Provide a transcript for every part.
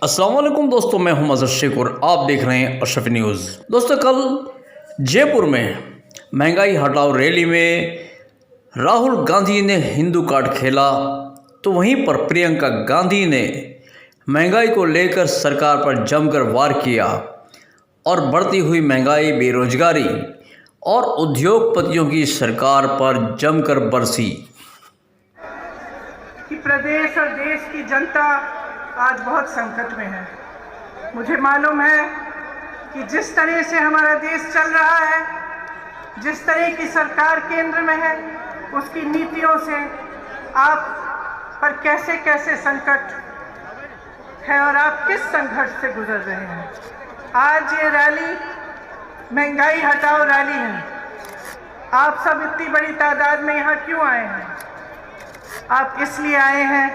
अस्सलाम वालेकुम दोस्तों, मैं हूं मज़हर शेख और आप देख रहे हैं अशरफ न्यूज़। दोस्तों, कल जयपुर में महंगाई हटाओ रैली में राहुल गांधी ने हिंदू कार्ड खेला, तो वहीं पर प्रियंका गांधी ने महंगाई को लेकर सरकार पर जमकर वार किया और बढ़ती हुई महंगाई, बेरोजगारी और उद्योगपतियों की सरकार पर जमकर बरसी कि प्रदेश और देश की जनता आज बहुत संकट में है। मुझे मालूम है कि जिस तरह से हमारा देश चल रहा है, जिस तरह की सरकार केंद्र में है, उसकी नीतियों से आप पर कैसे कैसे संकट है और आप किस संघर्ष से गुजर रहे हैं। आज ये रैली महंगाई हटाओ रैली है। आप सब इतनी बड़ी तादाद में यहाँ क्यों आए हैं? आप इसलिए आए हैं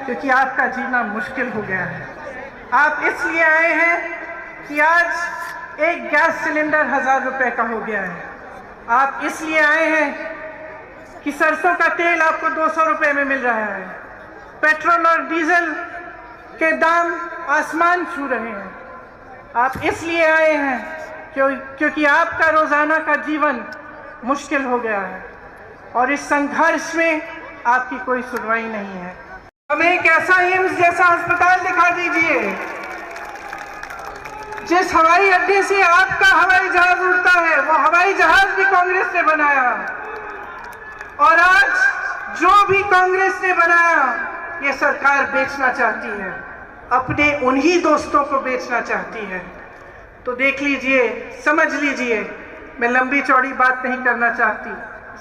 क्योंकि आपका जीना मुश्किल हो गया है। आप इसलिए आए हैं कि आज एक गैस सिलेंडर 1000 रुपए का हो गया है। आप इसलिए आए हैं कि सरसों का तेल आपको 200 रुपए में मिल रहा है। पेट्रोल और डीजल के दाम आसमान छू रहे हैं। आप इसलिए आए हैं क्योंकि आपका रोजाना का जीवन मुश्किल हो गया है और इस संघर्ष में आपकी कोई सुनवाई नहीं है। हमें एक ऐसा एम्स जैसा अस्पताल दिखा दीजिए जिस हवाई अड्डे से आपका हवाई जहाज उड़ता है, वो हवाई जहाज भी कांग्रेस ने बनाया। और आज जो भी कांग्रेस ने बनाया, ये सरकार बेचना चाहती है, अपने उन्हीं दोस्तों को बेचना चाहती है। तो देख लीजिए, समझ लीजिए, मैं लंबी चौड़ी बात नहीं करना चाहती,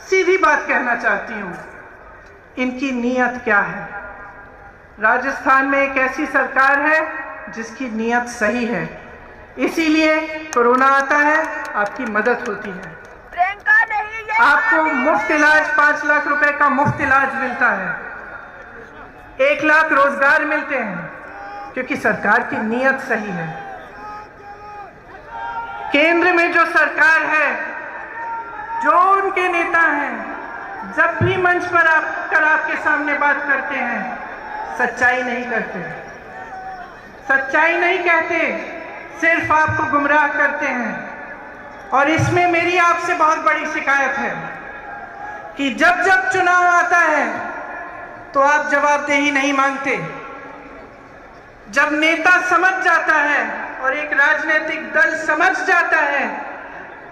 सीधी बात कहना चाहती हूँ। इनकी नीयत क्या है? राजस्थान में एक ऐसी सरकार है जिसकी नीयत सही है, इसीलिए कोरोना आता है, आपकी मदद होती है। आपको मुफ्त इलाज, 5 लाख रुपए का मुफ्त इलाज मिलता है, 1 लाख रोजगार मिलते हैं, क्योंकि सरकार की नीयत सही है। केंद्र में जो सरकार है, जो उनके नेता हैं, जब भी मंच पर आकर आपके सामने बात करते हैं, सच्चाई नहीं करते, सच्चाई नहीं कहते, सिर्फ आपको गुमराह करते हैं। और इसमें मेरी आपसे बहुत बड़ी शिकायत है कि जब जब चुनाव आता है तो आप जवाबदेही नहीं मांगते। जब नेता समझ जाता है और एक राजनीतिक दल समझ जाता है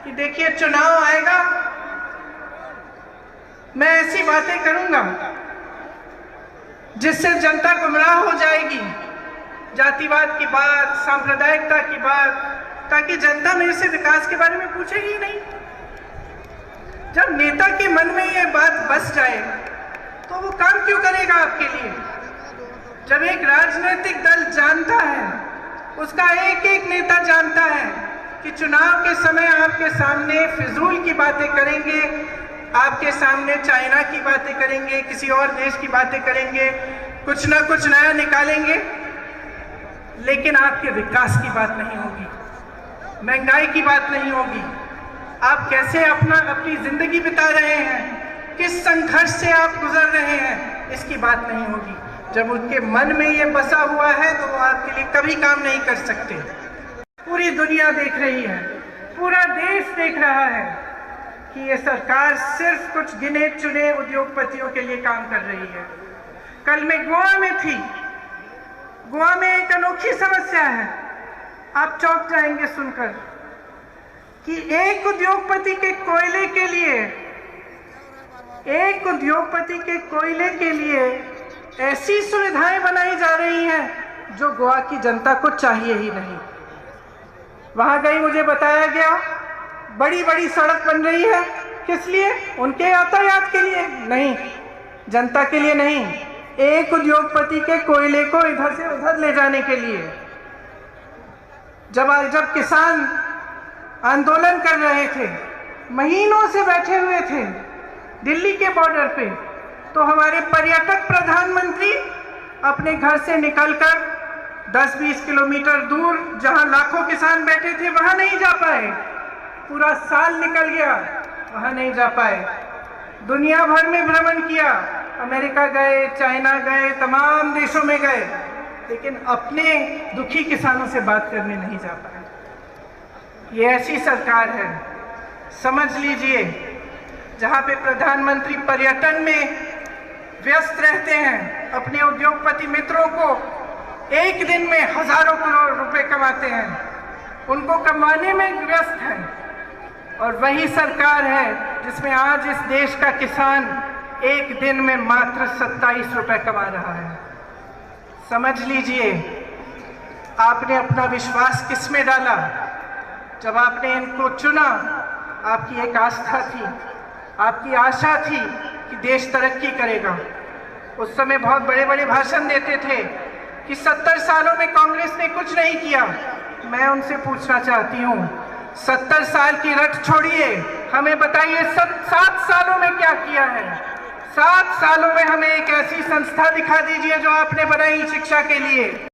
कि देखिए चुनाव आएगा, मैं ऐसी बातें करूंगा जिससे जनता गुमराह हो जाएगी, जातिवाद की बात, सांप्रदायिकता की बात, ताकि जनता मेरे से विकास के बारे में पूछेगी ही नहीं। जब नेता के मन में ये बात बस जाए तो वो काम क्यों करेगा आपके लिए? जब एक राजनीतिक दल जानता है, उसका एक एक नेता जानता है कि चुनाव के समय आपके सामने फिजूल की बातें करेंगे, आपके सामने चाइना की बातें करेंगे, किसी और देश की बातें करेंगे, कुछ ना कुछ नया निकालेंगे, लेकिन आपके विकास की बात नहीं होगी, महंगाई की बात नहीं होगी, आप कैसे अपनी जिंदगी बिता रहे हैं, किस संघर्ष से आप गुजर रहे हैं, इसकी बात नहीं होगी। जब उनके मन में ये बसा हुआ है तो वो आपके लिए कभी काम नहीं कर सकते। पूरी दुनिया देख रही है, पूरा देश देख रहा है कि ये सरकार सिर्फ कुछ गिने चुने उद्योगपतियों के लिए काम कर रही है। कल मैं गोवा में थी। गोवा में एक अनोखी समस्या है, आप चौंक जाएंगे सुनकर, कि एक उद्योगपति के कोयले के लिए ऐसी सुविधाएं बनाई जा रही हैं जो गोवा की जनता को चाहिए ही नहीं। वहां गई, मुझे बताया गया बड़ी बड़ी सड़क बन रही है, किस लिए? उनके यातायात के लिए नहीं, जनता के लिए नहीं, एक उद्योगपति के कोयले को इधर से उधर ले जाने के लिए। जब किसान आंदोलन कर रहे थे, महीनों से बैठे हुए थे दिल्ली के बॉर्डर पे, तो हमारे पर्यटक प्रधानमंत्री अपने घर से निकलकर 10-20 किलोमीटर दूर जहां लाखों किसान बैठे थे वहां नहीं जा पाए। पूरा साल निकल गया, वहां नहीं जा पाए। दुनिया भर में भ्रमण किया, अमेरिका गए, चाइना गए, तमाम देशों में गए, लेकिन अपने दुखी किसानों से बात करने नहीं जा पाए। ये ऐसी सरकार है, समझ लीजिए, जहां पे प्रधानमंत्री पर्यटन में व्यस्त रहते हैं, अपने उद्योगपति मित्रों को एक दिन में हजारों करोड़ रुपए कमाते हैं, उनको कमाने में व्यस्त हैं। और वही सरकार है जिसमें आज इस देश का किसान एक दिन में मात्र 27 रुपए कमा रहा है। समझ लीजिए, आपने अपना विश्वास किस में डाला? जब आपने इनको चुना, आपकी एक आस्था थी, आपकी आशा थी कि देश तरक्की करेगा। उस समय बहुत बड़े बड़े भाषण देते थे कि 70 सालों में कांग्रेस ने कुछ नहीं किया। मैं उनसे पूछना चाहती हूँ, 70 साल की रट छोड़िए, हमें बताइए 7 सालों में क्या किया है। 7 सालों में हमें एक ऐसी संस्था दिखा दीजिए जो आपने बनाई शिक्षा के लिए।